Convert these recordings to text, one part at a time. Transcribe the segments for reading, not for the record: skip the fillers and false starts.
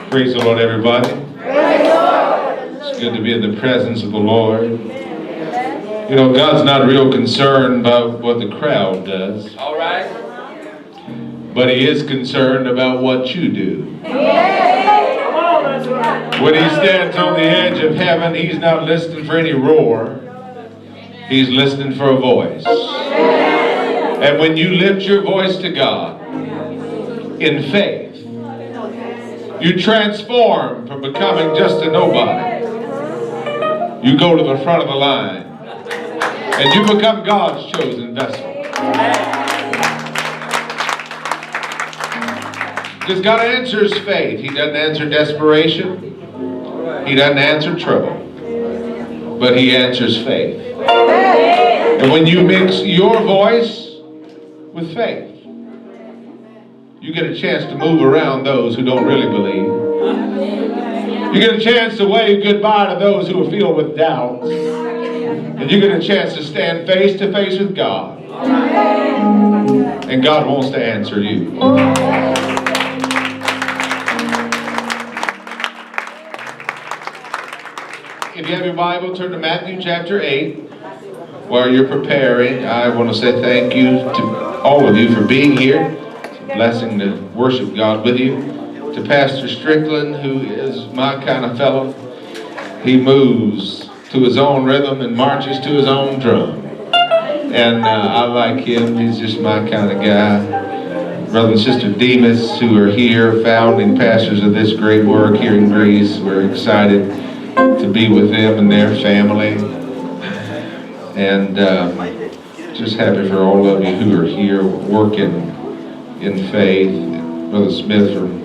Praise the Lord, everybody. Praise the Lord. It's good to be in the presence of the Lord. You know, God's not real concerned about what the crowd does. All right. But He is concerned about what you do. When He stands on the edge of heaven, He's not listening for any roar. He's listening for a voice. And when you lift your voice to God in faith, you transform from becoming just a nobody. You go to the front of the line. And you become God's chosen vessel. Because God answers faith. He doesn't answer desperation. He doesn't answer trouble. But He answers faith. And when you mix your voice with faith, you get a chance to move around those who don't really believe. You get a chance to wave goodbye to those who are filled with doubts. And you get a chance to stand face to face with God. And God wants to answer you. If you have your Bible, turn to Matthew chapter 8. While you're preparing, I want to say thank you to all of you for being here. Blessing to worship God with you. To Pastor Strickland, who is my kind of fellow. He moves to his own rhythm and marches to his own drum. And I like him. He's just my kind of guy. Brother and Sister Demas, who are here, founding pastors of this great work here in Greece. We're excited to be with them and their family. And just happy for all of you who are here working in faith. Brother Smith from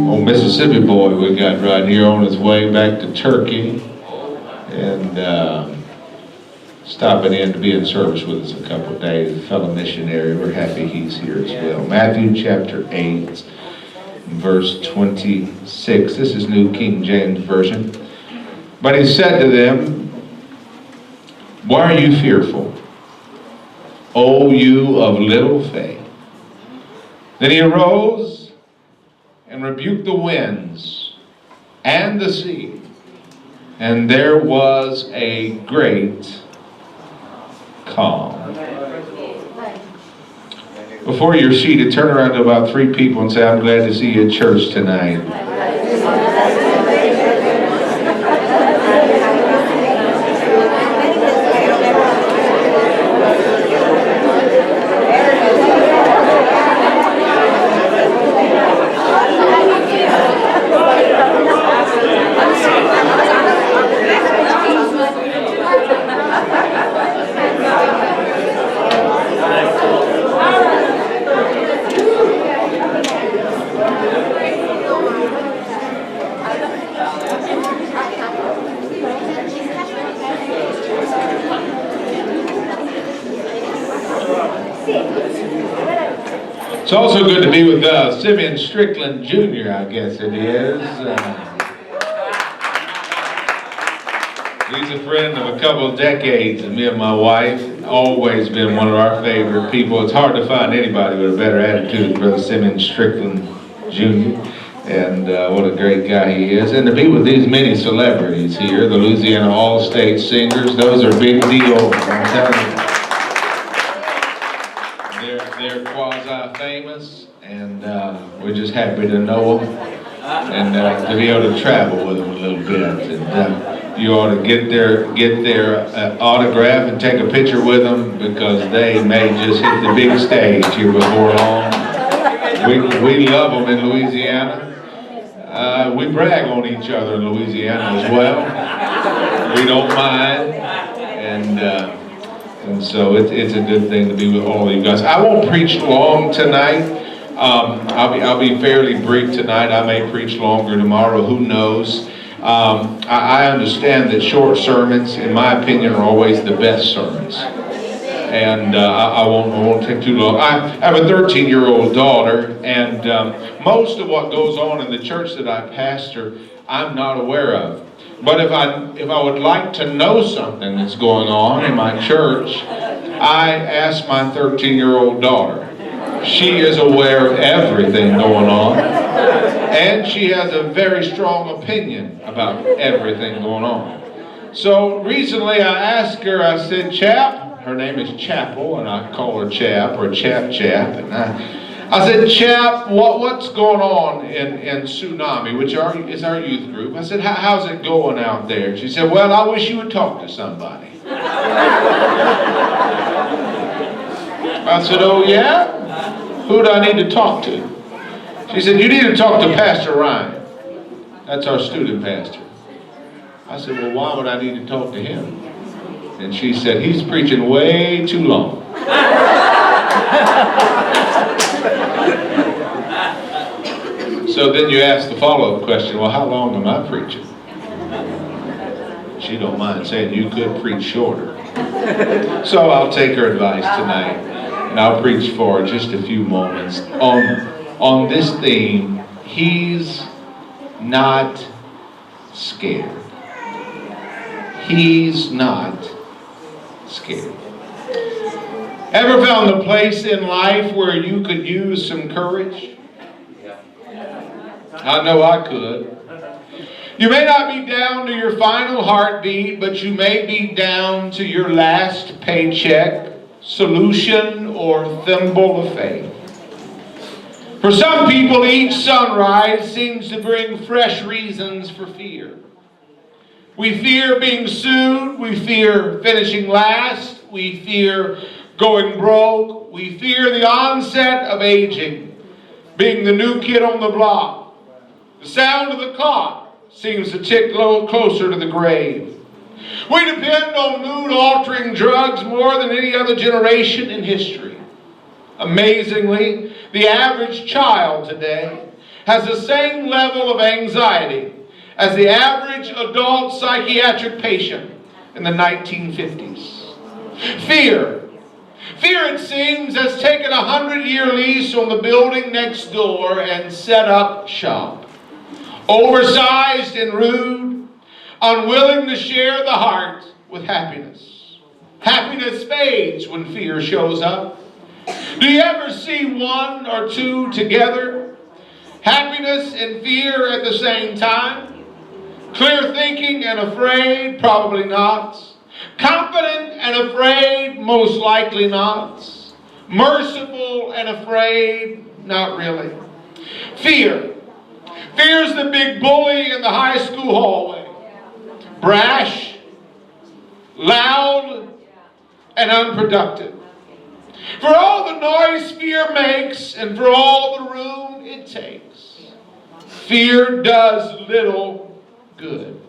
old Mississippi boy we got right here on his way back to Turkey, and stopping in to be in service with us a couple of days. A fellow missionary. We're happy he's here as well. Matthew chapter 8, verse 26. This is New King James Version. But He said to them, "Why are you fearful, O you of little faith?" Then He arose and rebuked the winds and the sea, and there was a great calm. Before you're seated, turn around to about 3 people and say, "I'm glad to see you at church tonight." It's also good to be with Simeon Strickland Jr., I guess it is. He's a friend of a couple of decades, and me and my wife, always been one of our favorite people. It's hard to find anybody with a better attitude than Brother Simeon Strickland Jr., and what a great guy he is. And to be with these many celebrities here, the Louisiana All-State Singers, those are big deals, I'm telling you. They're quasi-famous, and we're just happy to know them and to be able to travel with them a little bit. And you ought to get their autograph and take a picture with them, because they may just hit the big stage here before long. We love them in Louisiana. We brag on each other in Louisiana as well. We don't mind, and so it's a good thing to be with all of you guys. I won't preach long tonight. I'll be fairly brief tonight. I may preach longer tomorrow. Who knows? I understand that short sermons, in my opinion, are always the best sermons. And I won't take too long. I have a 13-year-old daughter, and most of what goes on in the church that I pastor, I'm not aware of. But if I would like to know something that's going on in my church, I ask my 13-year-old daughter. She is aware of everything going on. And she has a very strong opinion about everything going on. So recently I asked her, I said, Chap, her name is Chapel, and I call her Chap or Chap. And I said, Chap, what's going on in Tsunami, which is our youth group? I said, how's it going out there? She said, well, I wish you would talk to somebody. I said, oh yeah? Who do I need to talk to? She said, you need to talk to Pastor Ryan. That's our student pastor. I said, well, why would I need to talk to him? And she said, he's preaching way too long. So then you ask the follow-up question, well, how long am I preaching? She don't mind saying you could preach shorter. So I'll take her advice tonight, and I'll preach for just a few moments on this theme, he's not scared. He's not scared. Ever found a place in life where you could use some courage? I know I could. You may not be down to your final heartbeat, but you may be down to your last paycheck, solution, or thimble of faith. For some people, each sunrise seems to bring fresh reasons for fear. We fear being sued. We fear finishing last. We fear going broke. We fear the onset of aging, being the new kid on the block. The sound of the clock seems to tick a little closer to the grave. We depend on mood-altering drugs more than any other generation in history. Amazingly, the average child today has the same level of anxiety as the average adult psychiatric patient in the 1950s. Fear, it seems, has taken a 100-year lease on the building next door and set up shop. Oversized and rude, unwilling to share the heart with happiness. Happiness fades when fear shows up. Do you ever see one or two together? Happiness and fear at the same time? Clear thinking and afraid? Probably not. Confident and afraid? Most likely not. Merciful and afraid? Not really. Fear. Fear's the big bully in the high school hallway. Brash, loud, and unproductive. For all the noise fear makes and for all the room it takes, fear does little good.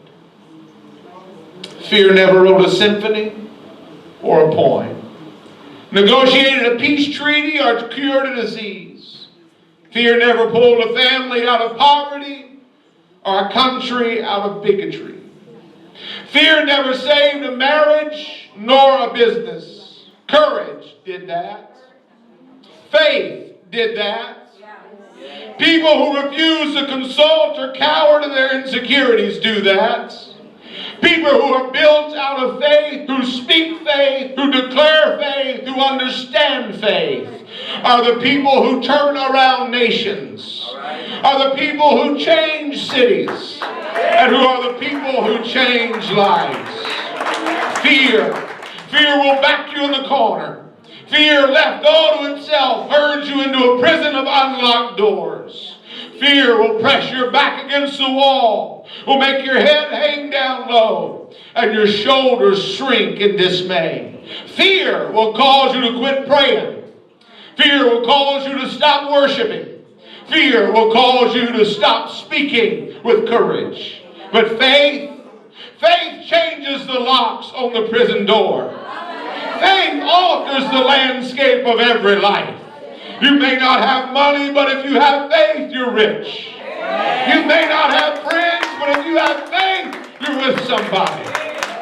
Fear never wrote a symphony or a poem, negotiated a peace treaty or cured a disease. Fear never pulled a family out of poverty or a country out of bigotry. Fear never saved a marriage nor a business. Courage did that. Faith did that. People who refuse to consult or cower to their insecurities do that. People who are built out of faith, who speak faith, who declare faith, who understand faith, are the people who turn around nations, are the people who change cities, and who are the people who change lives. Fear will back you in the corner. Fear left all to itself herds you into a prison of unlocked doors. Fear will press your back against the wall, will make your head hang down low, and your shoulders shrink in dismay. Fear will cause you to quit praying. Fear will cause you to stop worshiping. Fear will cause you to stop speaking with courage. But faith changes the locks on the prison door. Faith alters the landscape of every life. You may not have money, but if you have faith, you're rich. You may not have friends, but if you have faith, you're with somebody.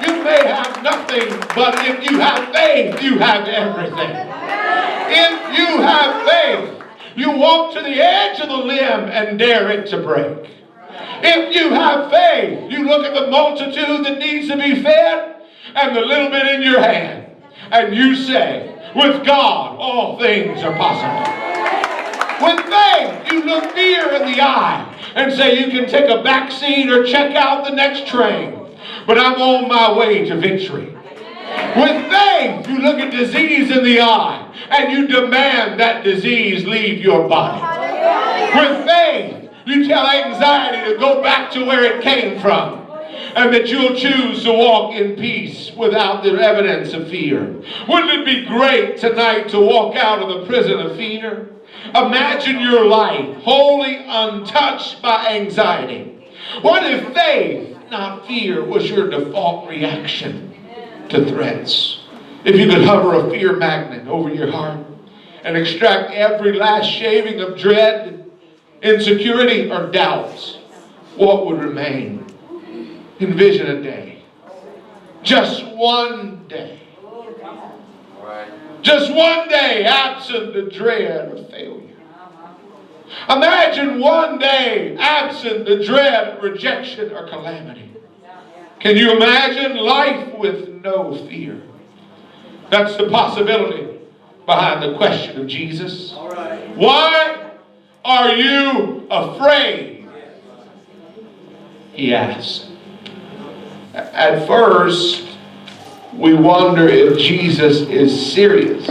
You may have nothing, but if you have faith, you have everything. If you have faith, you walk to the edge of the limb and dare it to break. If you have faith, you look at the multitude that needs to be fed and the little bit in your hand, and you say, with God, all things are possible. With faith, you look fear in the eye die and say you can take a back seat or check out the next train. But I'm on my way to victory. With faith, you look at disease in the eye and you demand that disease leave your body. With faith, you tell anxiety to go back to where it came from, and that you'll choose to walk in peace without the evidence of fear. Wouldn't it be great tonight to walk out of the prison of fear? Imagine your life wholly untouched by anxiety. What if faith, not fear, was your default reaction to threats? If you could hover a fear magnet over your heart and extract every last shaving of dread, insecurity, or doubts, what would remain? Envision a day. Just one day. Just one day absent the dread of failure. Imagine one day absent the dread of rejection or calamity. Can you imagine life with no fear? That's the possibility behind the question of Jesus. Why are you afraid? He asked. At first, we wonder if Jesus is serious.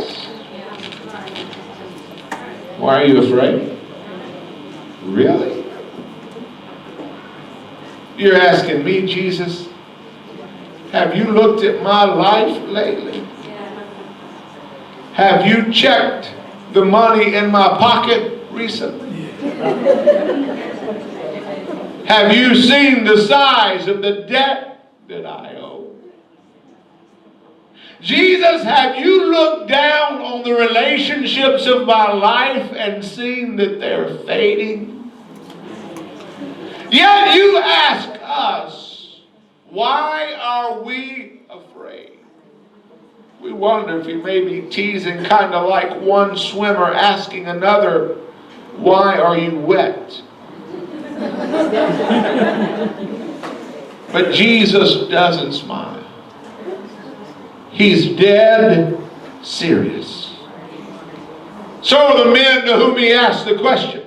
Why are you afraid? Really? You're asking me, Jesus, have you looked at my life lately? Have you checked the money in my pocket recently? Have you seen the size of the debt that I owe? Jesus, have you looked down on the relationships of my life and seen that they're fading? Yet you ask us, why are we afraid? We wonder if he may be teasing, kind of like one swimmer asking another, why are you wet? But Jesus doesn't smile. He's dead serious. So are the men to whom he asked the question.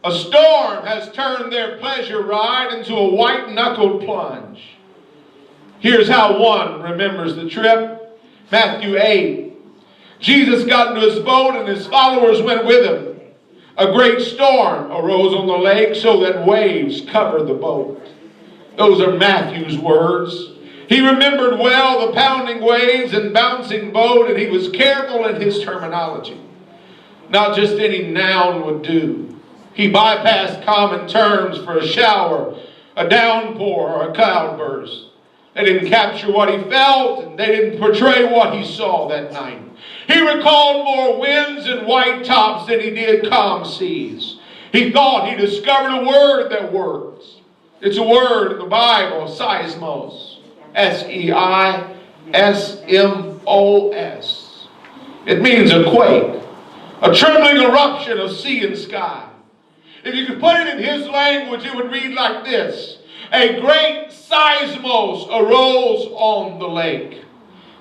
A storm has turned their pleasure ride into a white-knuckled plunge. Here's how one remembers the trip. Matthew 8. Jesus got into his boat and his followers went with him. A great storm arose on the lake so that waves covered the boat. Those are Matthew's words. He remembered well the pounding waves and bouncing boat, and he was careful in his terminology. Not just any noun would do. He bypassed common terms for a shower, a downpour, or a cloudburst. They didn't capture what he felt, and they didn't portray what he saw that night. He recalled more winds and white tops than he did calm seas. He thought he discovered a word that works. It's a word in the Bible, seismos. S-E-I-S-M-O-S. It means a quake, a trembling eruption of sea and sky. If you could put it in his language, it would read like this. A great seismos arose on the lake.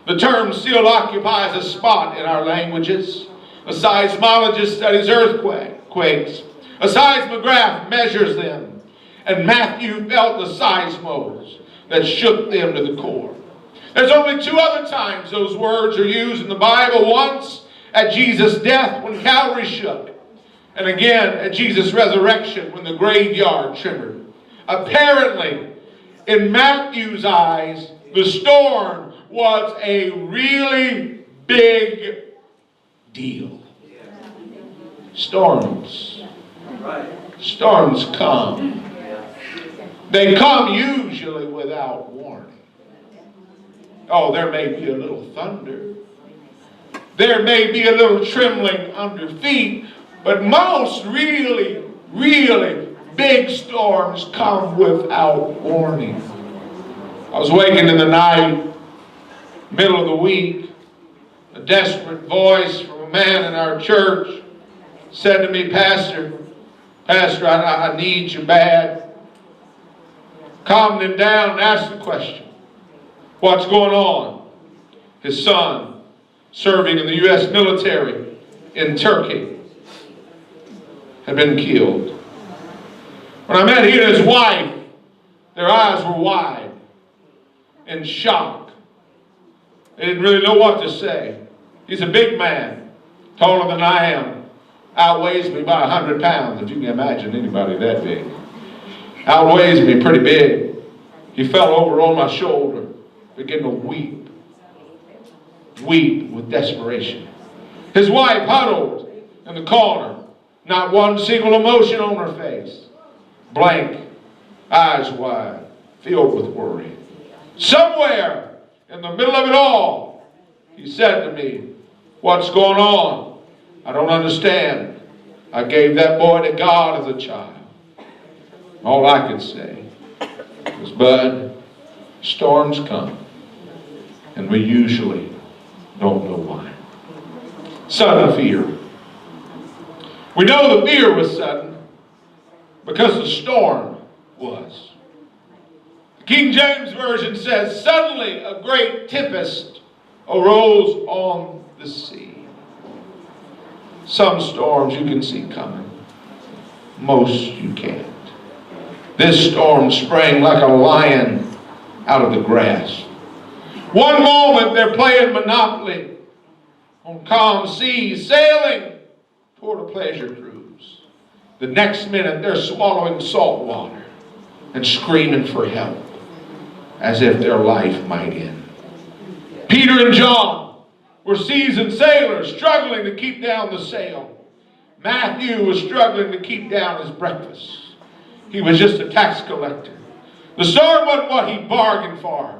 The term still occupies a spot in our languages. A seismologist studies earthquakes. A seismograph measures them. And Matthew felt the seismos that shook them to the core. There's only two other times those words are used in the Bible. Once at Jesus' death when Calvary shook. And again at Jesus' resurrection when the graveyard trembled. Apparently, in Matthew's eyes, the storm was a really big deal. Storms. Storms come. They come usually without warning. Oh, there may be a little thunder. There may be a little trembling under feet. But most really, really big storms come without warning. I was waking in the night, middle of the week. A desperate voice from a man in our church said to me, Pastor, I need you bad. Calmed him down and asked the question, what's going on? His son, serving in the U.S. military in Turkey, had been killed. When I met he and his wife, their eyes were wide, in shock. They didn't really know what to say. He's a big man, taller than I am, outweighs me by 100 pounds, if you can imagine anybody that big. Outweighs me pretty big. He fell over on my shoulder, began to weep with desperation. His wife huddled in the corner, not one single emotion on her face. Blank, eyes wide, filled with worry. Somewhere in the middle of it all, he said to me, "What's going on? I don't understand. I gave that boy to God as a child." All I could say was, "Bud, storms come, and we usually don't know why." Sudden fear. We know the fear was sudden because the storm was. The King James Version says, "Suddenly a great tempest arose on the sea." Some storms you can see coming. Most you can't. This storm sprang like a lion out of the grass. One moment they're playing Monopoly on calm seas, sailing toward a pleasure cruise. The next minute they're swallowing salt water and screaming for help as if their life might end. Peter and John were seasoned sailors struggling to keep down the sail. Matthew was struggling to keep down his breakfast. He was just a tax collector. The storm wasn't what he bargained for.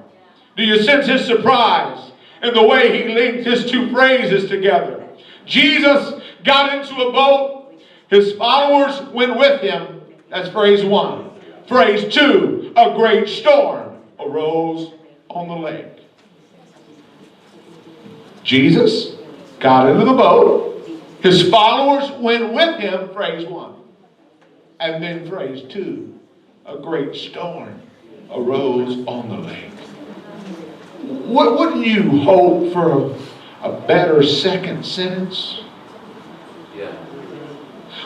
Do you sense his surprise in the way he linked his two phrases together? Jesus got into a boat. His followers went with him. That's phrase one. Phrase two, a great storm arose on the lake. Jesus got into the boat. His followers went with him, phrase one. And then phrase two, a great storm arose on the lake. Wouldn't you hope for a better second sentence? Yeah.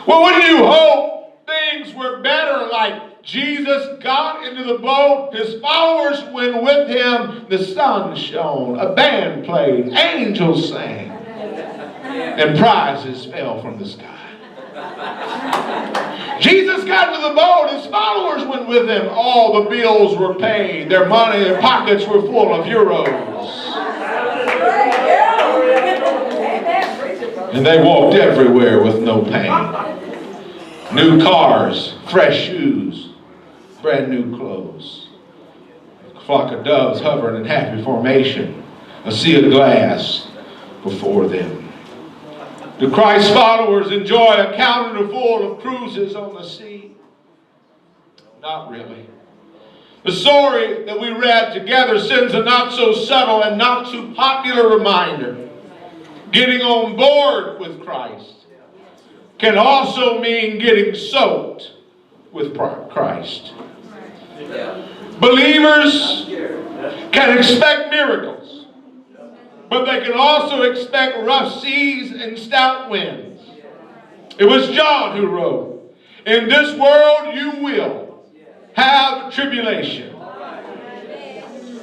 Well, wouldn't you hope things were better, like Jesus got into the boat, his followers went with him, the sun shone, a band played, angels sang, and prizes fell from the sky. Jesus got into the boat, his followers went with him, all the bills were paid, their money, their pockets were full of euros. And they walked everywhere with no pain. New cars, fresh shoes, brand new clothes. A flock of doves hovering in happy formation, a sea of glass before them. Do Christ's followers enjoy a calendar full of cruises on the sea? Not really. The story that we read together sends a not so subtle and not too popular reminder. Getting on board with Christ can also mean getting soaked with Christ. Believers can expect miracles, but they can also expect rough seas and stout winds. It was John who wrote, "In this world you will have tribulation."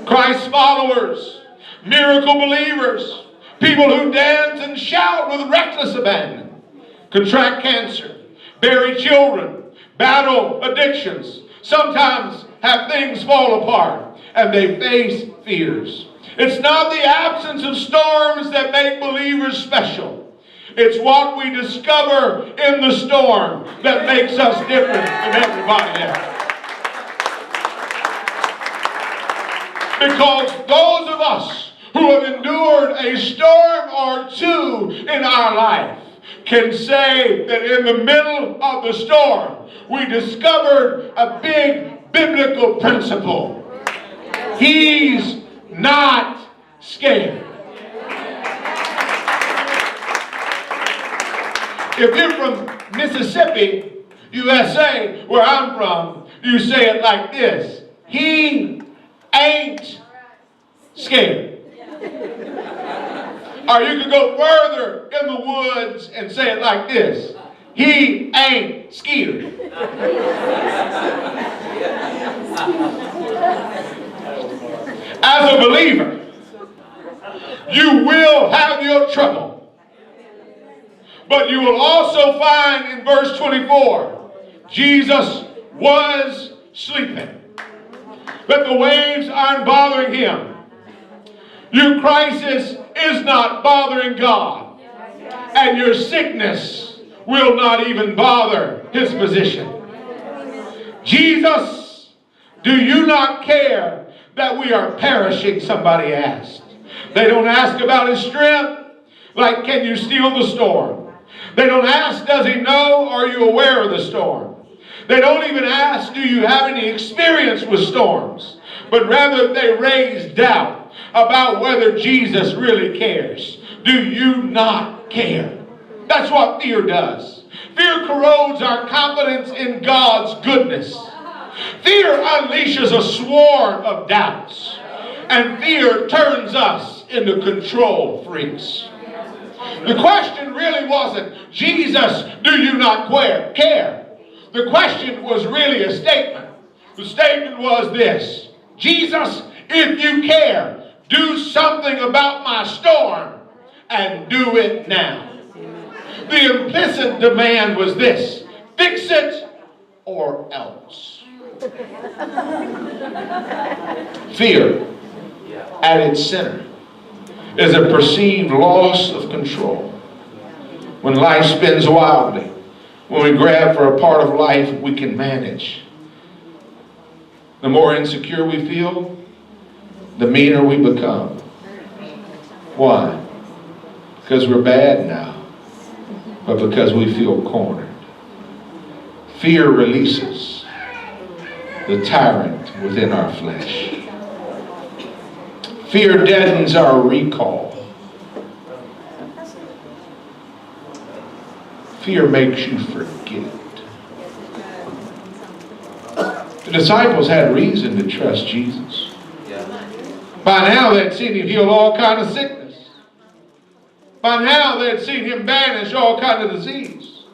Christ's followers, miracle believers, people who dance and shout with reckless abandon, contract cancer, bury children, battle addictions, sometimes have things fall apart, and they face fears. It's not the absence of storms that make believers special. It's what we discover in the storm that makes us different than everybody else. Because those of us who have endured a storm or two in our life can say that in the middle of the storm, we discovered a big biblical principle. He's not scared. If you're from Mississippi, USA, where I'm from, you say it like this: he ain't scared. Or you could go further in the woods and say it like this: He ain't scared. As a believer, you will have your trouble. But you will also find in verse 24, Jesus was sleeping. That the waves aren't bothering him. Your crisis is not bothering God. And your sickness will not even bother his physician. Jesus, do you not care that we are perishing? Somebody asked. They don't ask about his strength, like can you steal the storm? They don't ask, does he know, are you aware of the storm? They don't even ask, do you have any experience with storms? But rather they raise doubt about whether Jesus really cares. Do you not care? That's what fear does. Fear corrodes our confidence in God's goodness. Fear unleashes a swarm of doubts. And fear turns us into control freaks. The question really wasn't, Jesus, do you not care? The question was really a statement. The statement was this: Jesus, if you care, do something about my storm, and do it now. The implicit demand was this: fix it or else. Fear, at its center, is a perceived loss of control. When life spins wildly, when we grab for a part of life we can manage, the more insecure we feel, the meaner we become. Why? Because we're bad now, but because we feel cornered. Fear releases the tyrant within our flesh. Fear deadens our recall. Fear makes you forget. The disciples had reason to trust Jesus. By now they'd seen him heal all kinds of sickness. By now they'd seen him banish all kinds of disease.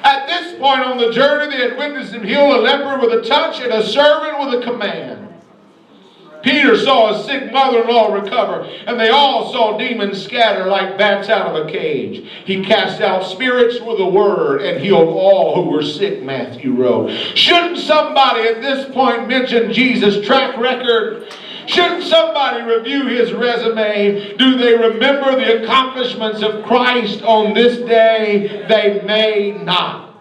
At this point on the journey, they had witnessed him heal a leper with a touch and a servant with a command. Peter saw a sick mother-in-law recover, and they all saw demons scatter like bats out of a cage. He cast out spirits with a word and healed all who were sick, Matthew wrote. Shouldn't somebody at this point mention Jesus' track record? Shouldn't somebody review his resume? Do they remember the accomplishments of Christ on this day? They may not.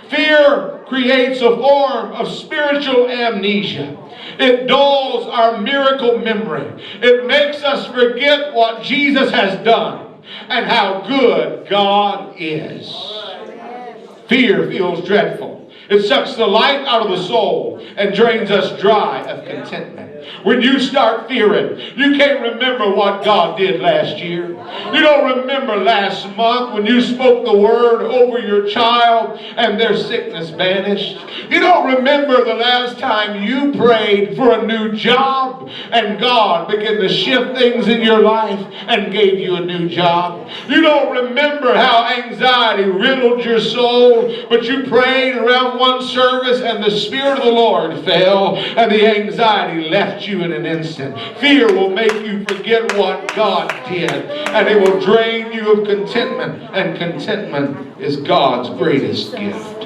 Fear creates a form of spiritual amnesia. It dulls our miracle memory. It makes us forget what Jesus has done and how good God is. Fear feels dreadful. It sucks the life out of the soul and drains us dry of contentment. When you start fearing, you can't remember what God did last year. You don't remember last month when you spoke the word over your child and their sickness vanished. You don't remember the last time you prayed for a new job and God began to shift things in your life and gave you a new job. You don't remember how anxiety riddled your soul, but you prayed around one service and the Spirit of the Lord fell and the anxiety left you in an instant. Fear will make you forget what God did, and it will drain you of contentment, and contentment is God's greatest gift.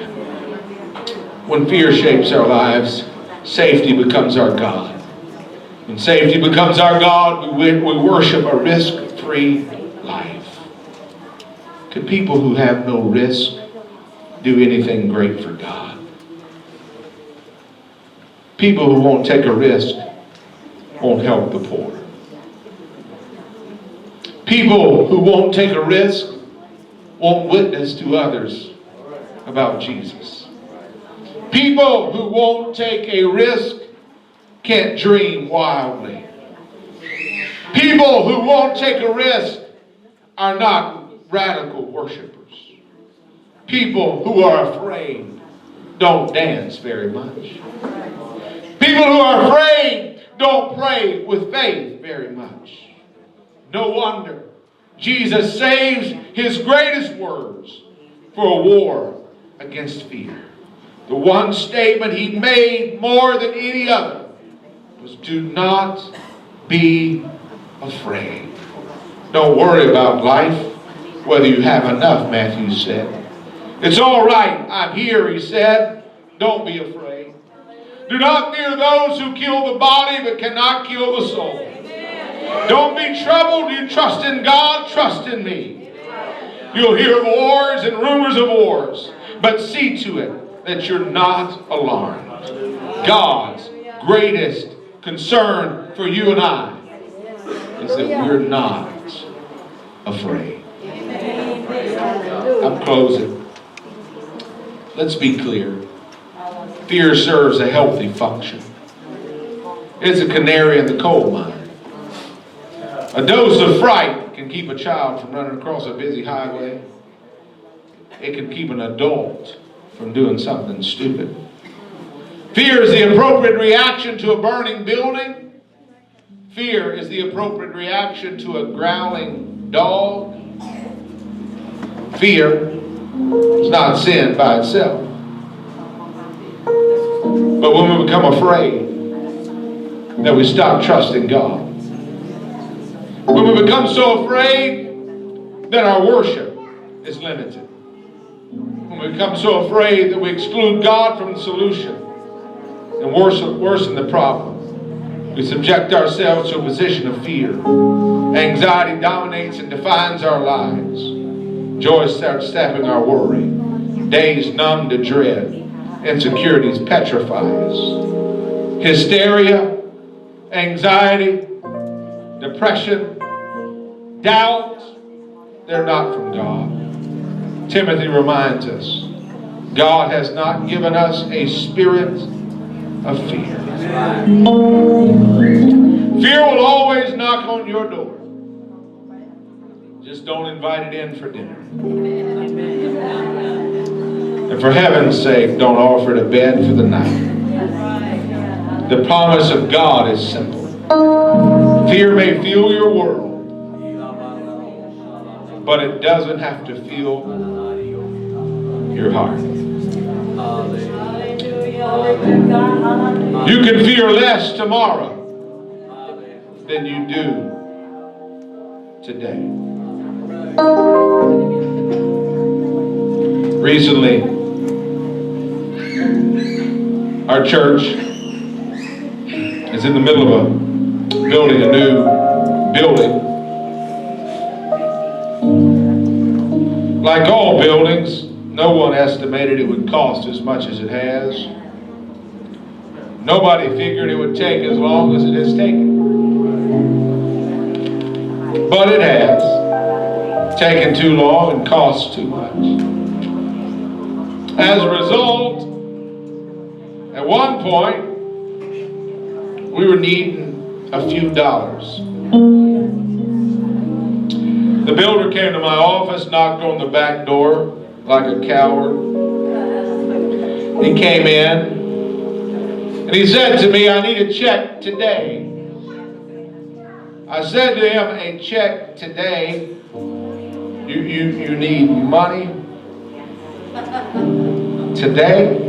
When fear shapes our lives, safety becomes our God. When safety becomes our God, we worship a risk-free life. Can people who have no risk do anything great for God? People who won't take a risk won't help the poor. People who won't take a risk won't witness to others about Jesus. People who won't take a risk can't dream wildly. People who won't take a risk are not radical worshipers. People who are afraid don't dance very much. People who are afraid don't pray with faith very much. No wonder Jesus saves his greatest words for a war against fear. The one statement he made more than any other was, do not be afraid. Don't worry about life, whether you have enough, Matthew said. It's all right, I'm here, he said. Don't be afraid. Do not fear those who kill the body but cannot kill the soul. Don't be troubled. You trust in God, trust in me. You'll hear of wars and rumors of wars, but see to it that you're not alarmed. God's greatest concern for you and I is that we're not afraid. I'm closing. Let's be clear. Fear serves a healthy function. It's a canary in the coal mine. A dose of fright can keep a child from running across a busy highway. It can keep an adult from doing something stupid. Fear is the appropriate reaction to a burning building. Fear is the appropriate reaction to a growling dog. Fear is not sin by itself. But when we become afraid, that we stop trusting God. When we become so afraid that our worship is limited. When we become so afraid that we exclude God from the solution and worsen the problem, we subject ourselves to a position of fear. Anxiety dominates and defines our lives. Joy starts sapping our worry. Days numb to dread. Insecurities petrify us. Hysteria, anxiety, depression, doubt, they're not from God. Timothy reminds us, God has not given us a spirit of fear. Fear will always knock on your door. Just don't invite it in for dinner. And for heaven's sake, don't offer it a bed for the night. The promise of God is simple. Fear may fill your world, but it doesn't have to fill your heart. You can fear less tomorrow than you do today. Recently, our church is in the middle of building a new building. Like all buildings, no one estimated it would cost as much as it has. Nobody figured it would take as long as it has taken. But it has taken too long and cost too much. As a result, at one point, we were needing a few dollars. The builder came to my office, knocked on the back door like a coward. He came in and he said to me, I need a check today. I said to him, a check today? You need money today?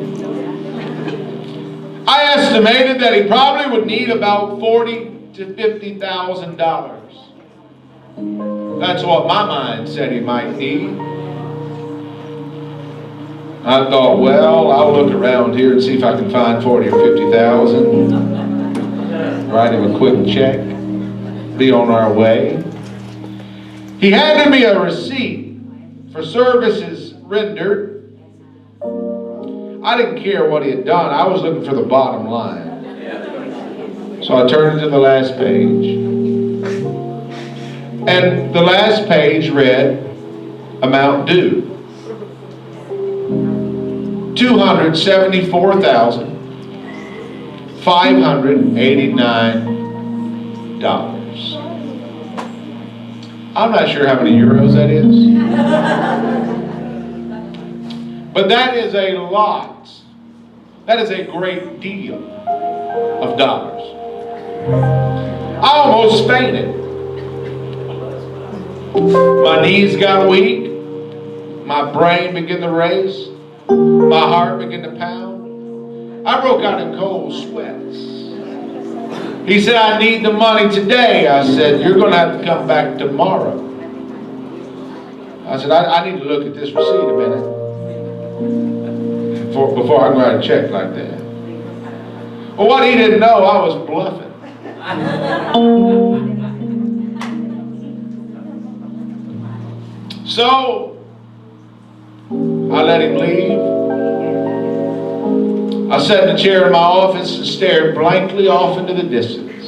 I estimated that he probably would need about $40,000 to $50,000. That's what my mind said he might need. I thought, well, I'll look around here and see if I can find 40 or 50,000. Write him a quick check. Be on our way. He handed me a receipt for services rendered. I didn't care what he had done. I was looking for the bottom line. So I turned to the last page. And the last page read, amount due. $274,589. I'm not sure how many euros that is. But that is a lot. That is a great deal of dollars. I almost fainted. My knees got weak. My brain began to race. My heart began to pound. I broke out in cold sweats. He said, I need the money today. I said, you're going to have to come back tomorrow. I said, I need to look at this receipt a minute before I go out and check like that. Well, what he didn't know, I was bluffing. So, I let him leave. I sat in the chair in my office and stared blankly off into the distance.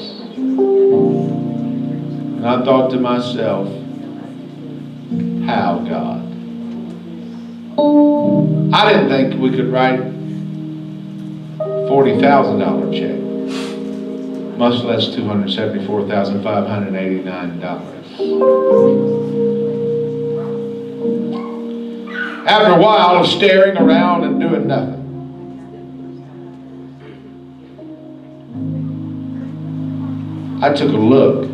And I thought to myself, how, God? I didn't think we could write $40,000 check, much less $274,589. After a while of staring around and doing nothing, I took a look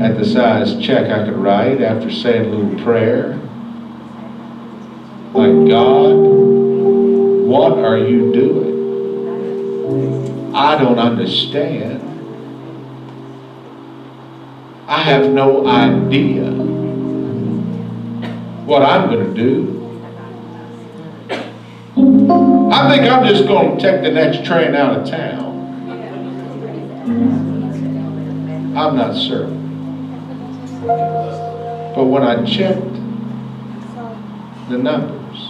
at the size check I could write after saying a little prayer. Like, God, what are you doing? I don't understand. I have no idea what I'm going to do. I think I'm just going to take the next train out of town. I'm not certain. But when I checked the numbers,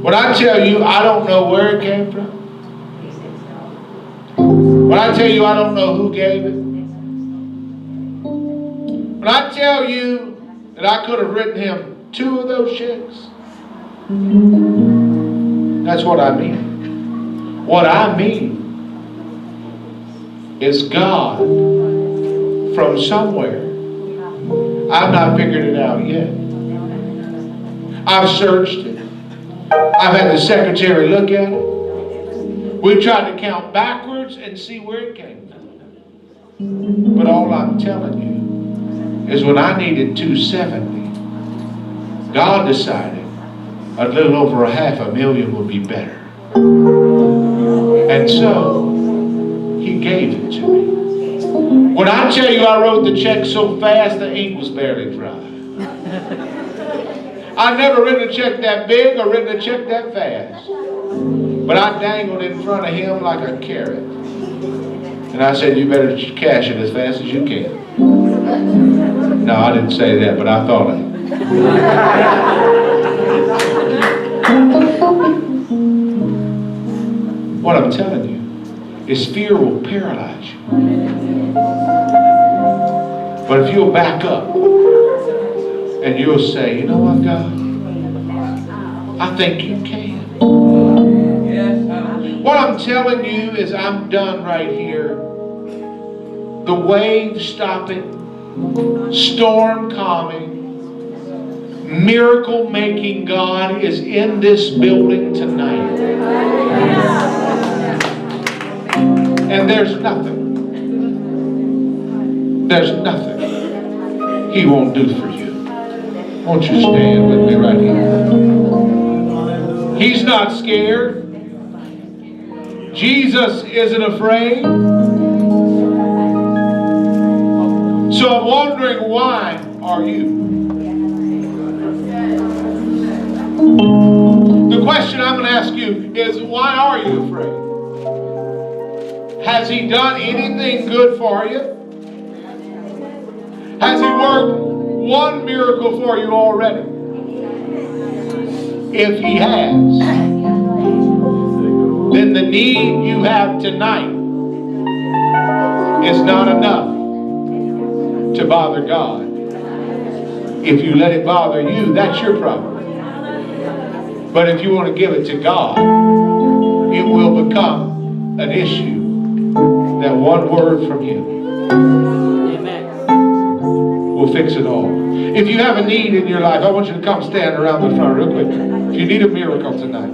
when I tell you I don't know where it came from, when I tell you I don't know who gave it, when I tell you that I could have written him 2 of those checks, that's what I mean. What I mean is God from somewhere. I've not figured it out yet. I've searched it. I've had the secretary look at it. We tried to count backwards and see where it came from. But all I'm telling you is when I needed 270, God decided a little over $500,000 would be better. And so he gave it to me. When I tell you I wrote the check so fast the ink was barely dry. I've never written a check that big or written a check that fast. But I dangled in front of him like a carrot. And I said, you better cash it as fast as you can. No, I didn't say that, but I thought it. What I'm telling you is fear will paralyze you. But if you'll back up and you'll say, you know what, God? I think you can. What I'm telling you is I'm done right here. The wave stopping, storm calming, miracle making God is in this building tonight. And there's nothing he won't do for you. Won't you stand with me right here? He's not scared. Jesus isn't afraid. So I'm wondering, why are you? The question I'm going to ask you is, why are you afraid? Has he done anything good for you? Has he worked one miracle for you already? If he has, then the need you have tonight is not enough to bother God. If you let it bother you, that's your problem. But if you want to give it to God, it will become an issue. That one word from him will fix it all. If you have a need in your life, I want you to come stand around the front real quick. If you need a miracle tonight,